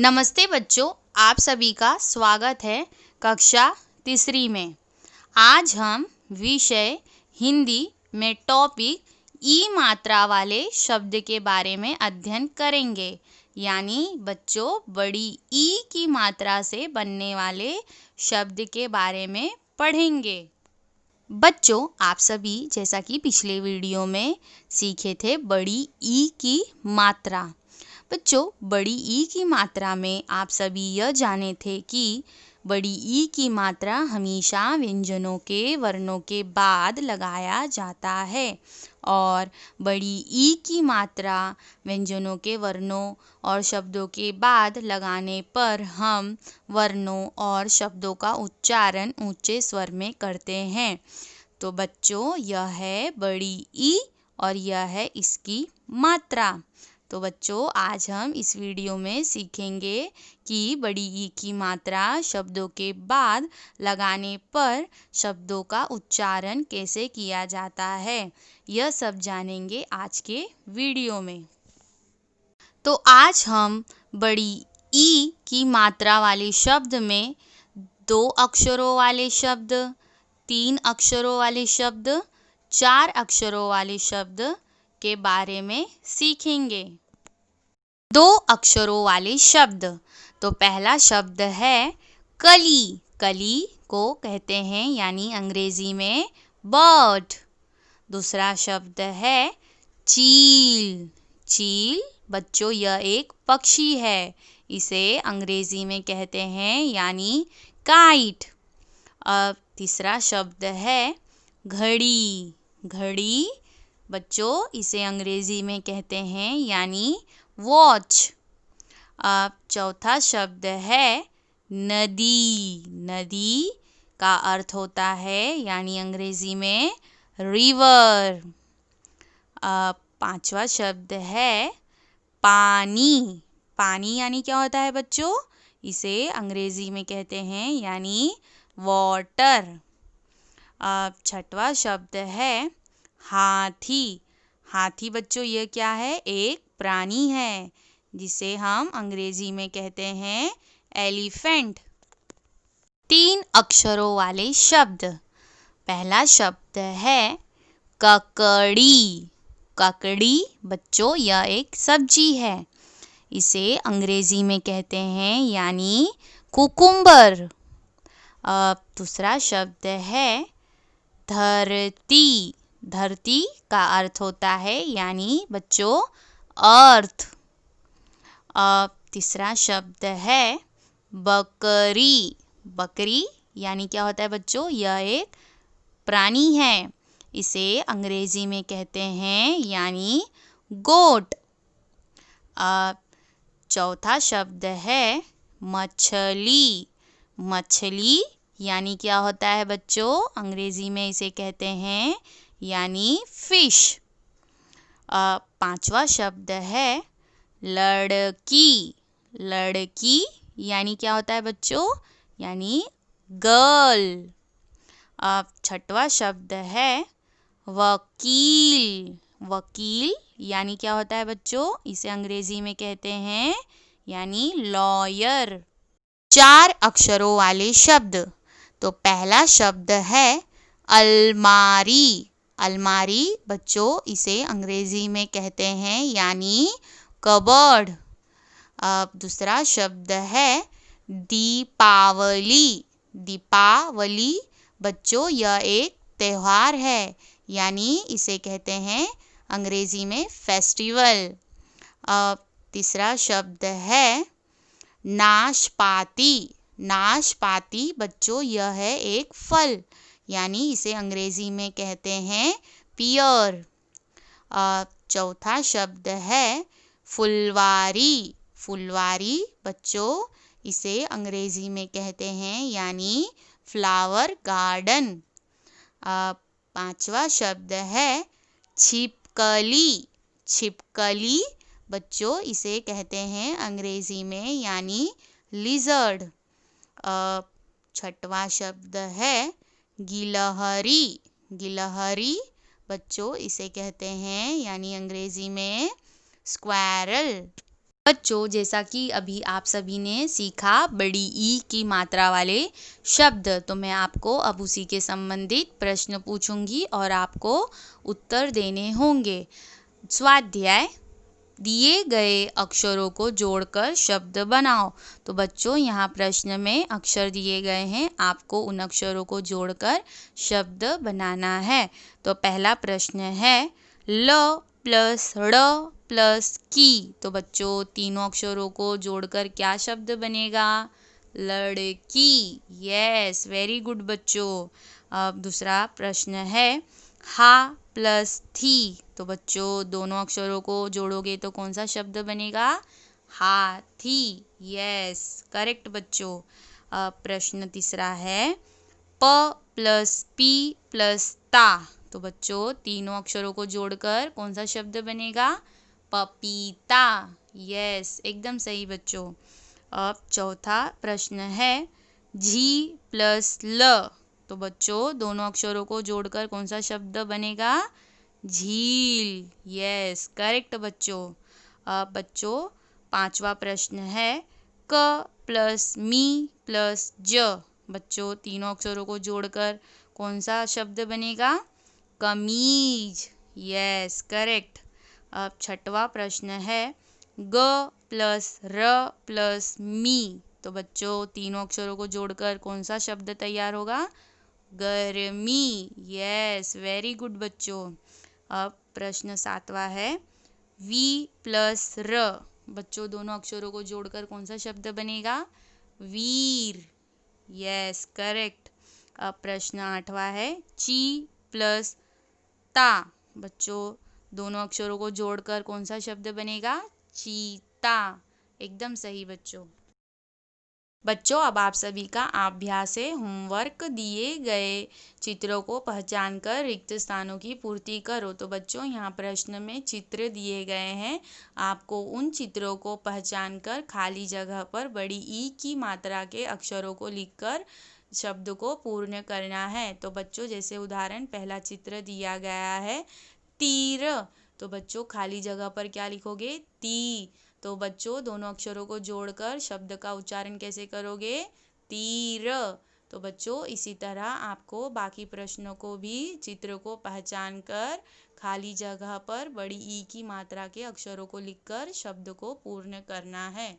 नमस्ते बच्चों, आप सभी का स्वागत है कक्षा तीसरी में। आज हम विषय हिंदी में टॉपिक ई मात्रा वाले शब्द के बारे में अध्ययन करेंगे। यानी बच्चों, बड़ी ई की मात्रा से बनने वाले शब्द के बारे में पढ़ेंगे। बच्चों, आप सभी जैसा कि पिछले वीडियो में सीखे थे बड़ी ई की मात्रा। बच्चों, बड़ी ई की मात्रा में आप सभी यह जाने थे कि बड़ी ई की मात्रा हमेशा व्यंजनों के वर्णों के बाद लगाया जाता है और बड़ी ई की मात्रा व्यंजनों के वर्णों और शब्दों के बाद लगाने पर हम वर्णों और शब्दों का उच्चारण ऊंचे स्वर में करते हैं। तो बच्चों, यह है बड़ी ई और यह है इसकी मात्रा। तो बच्चों, आज हम इस वीडियो में सीखेंगे कि बड़ी ई की मात्रा शब्दों के बाद लगाने पर शब्दों का उच्चारण कैसे किया जाता है। यह सब जानेंगे आज के वीडियो में। तो आज हम बड़ी ई की मात्रा वाले शब्द में 2 अक्षरों वाले शब्द, 3 अक्षरों वाले शब्द, 4 अक्षरों वाले शब्द के बारे में सीखेंगे। 2 अक्षरों वाले शब्द। तो पहला शब्द है कली। कली को कहते हैं यानी अंग्रेजी में बर्ड। दूसरा शब्द है चील। चील बच्चों, यह एक पक्षी है। इसे अंग्रेजी में कहते हैं यानी काइट। अब तीसरा शब्द है घड़ी। घड़ी बच्चों, इसे अंग्रेजी में कहते हैं यानी वॉच। अब चौथा शब्द है नदी। नदी का अर्थ होता है यानी अंग्रेजी में रिवर। अब पांचवा शब्द है पानी। पानी यानी क्या होता है बच्चों? इसे अंग्रेजी में कहते हैं यानी वाटर। अब छठवा शब्द है हाथी। हाथी बच्चों, यह क्या है? एक प्राणी है जिसे हम अंग्रेजी में कहते हैं एलिफेंट। 3 अक्षरों वाले शब्द। पहला शब्द है ककड़ी। ककड़ी बच्चों, यह एक सब्जी है। इसे अंग्रेजी में कहते हैं यानी कुकुम्बर। अब दूसरा शब्द है धरती। धरती का अर्थ होता है यानी बच्चों अर्थ। अब तीसरा शब्द है बकरी। बकरी यानी क्या होता है बच्चों? यह एक प्राणी है। इसे अंग्रेजी में कहते हैं यानी गोट। अब चौथा शब्द है मछली। मछली यानी क्या होता है बच्चों? अंग्रेजी में इसे कहते हैं यानी फिश। अब पांचवा शब्द है लड़की। लड़की यानी क्या होता है बच्चों? यानी गर्ल। अब छठवा शब्द है वकील। वकील यानी क्या होता है बच्चों? इसे अंग्रेजी में कहते हैं यानी लॉयर। 4 अक्षरों वाले शब्द। तो पहला शब्द है अलमारी। अलमारी बच्चों, इसे अंग्रेजी में कहते हैं यानी कबर्ड। अब दूसरा शब्द है दीपावली। दीपावली बच्चों, यह एक त्योहार है यानी इसे कहते हैं अंग्रेजी में फेस्टिवल। अब तीसरा शब्द है नाशपाती। नाशपाती बच्चों, यह है एक फल यानी इसे अंग्रेजी में कहते हैं पियर। अब चौथा शब्द है फुलवारी। फुलवारी बच्चों, इसे अंग्रेजी में कहते हैं यानी फ्लावर गार्डन। अब पांचवा शब्द है छिपकली। छिपकली बच्चों, इसे कहते हैं अंग्रेजी में यानी लिजर्ड। अब छठवा शब्द है गिलहरी। गिलहरी बच्चों, इसे कहते हैं यानी अंग्रेजी में स्क्वैरल। बच्चों, जैसा कि अभी आप सभी ने सीखा बड़ी ई की मात्रा वाले शब्द, तो मैं आपको अब उसी के संबंधित प्रश्न पूछूंगी और आपको उत्तर देने होंगे। स्वाध्याय, दिए गए अक्षरों को जोड़कर शब्द बनाओ। तो बच्चों, यहाँ प्रश्न में अक्षर दिए गए हैं, आपको उन अक्षरों को जोड़कर शब्द बनाना है। तो पहला प्रश्न है ल प्लस ड़ प्लस की। तो बच्चों, तीनों अक्षरों को जोड़कर क्या शब्द बनेगा? लड़की। यस, वेरी गुड बच्चों। अब दूसरा प्रश्न है हा प्लस थी। तो बच्चों, दोनों अक्षरों को जोड़ोगे तो कौन सा शब्द बनेगा? हाथी। यस, करेक्ट बच्चों। अब प्रश्न तीसरा है प प्लस पी प्लस ता। तो बच्चों, तीनों अक्षरों को जोड़कर कौन सा शब्द बनेगा? पपीता। यस, एकदम सही बच्चों। अब चौथा प्रश्न है झी प्लस ल। तो बच्चों, दोनों अक्षरों को जोड़कर कौन सा शब्द बनेगा? झील। यस, करेक्ट बच्चों। अब बच्चों, पांचवा प्रश्न है क प्लस मी प्लस ज। बच्चों, तीनों अक्षरों को जोड़कर कौन सा शब्द बनेगा? कमीज। Yes, correct. अब छठवा प्रश्न है ग प्लस र प्लस मी। तो बच्चों, तीनों अक्षरों को जोड़कर कौन सा शब्द तैयार होगा? गर्मी। यस, वेरी गुड बच्चों। अब प्रश्न सातवां है वी प्लस र। बच्चों, दोनों अक्षरों को जोड़कर कौन सा शब्द बनेगा? वीर। Yes, correct. अब प्रश्न आठवां है ची प्लस ता। बच्चों, दोनों अक्षरों को जोड़कर कौन सा शब्द बनेगा? चीता। एकदम सही बच्चों। बच्चों, अब आप सभी का अभ्यास है होमवर्क, दिए गए चित्रों को पहचान कर रिक्त स्थानों की पूर्ति करो। तो बच्चों, यहाँ प्रश्न में चित्र दिए गए हैं, आपको उन चित्रों को पहचान कर खाली जगह पर बड़ी ई की मात्रा के अक्षरों को लिखकर शब्द को पूर्ण करना है। तो बच्चों, जैसे उदाहरण पहला चित्र दिया गया है तीर। तो बच्चों, खाली जगह पर क्या लिखोगे? ती। तो बच्चों, दोनों अक्षरों को जोड़कर शब्द का उच्चारण कैसे करोगे? तीर। तो बच्चों, इसी तरह आपको बाकी प्रश्नों को भी चित्र को पहचान कर खाली जगह पर बड़ी ई की मात्रा के अक्षरों को लिखकर शब्द को पूर्ण करना है।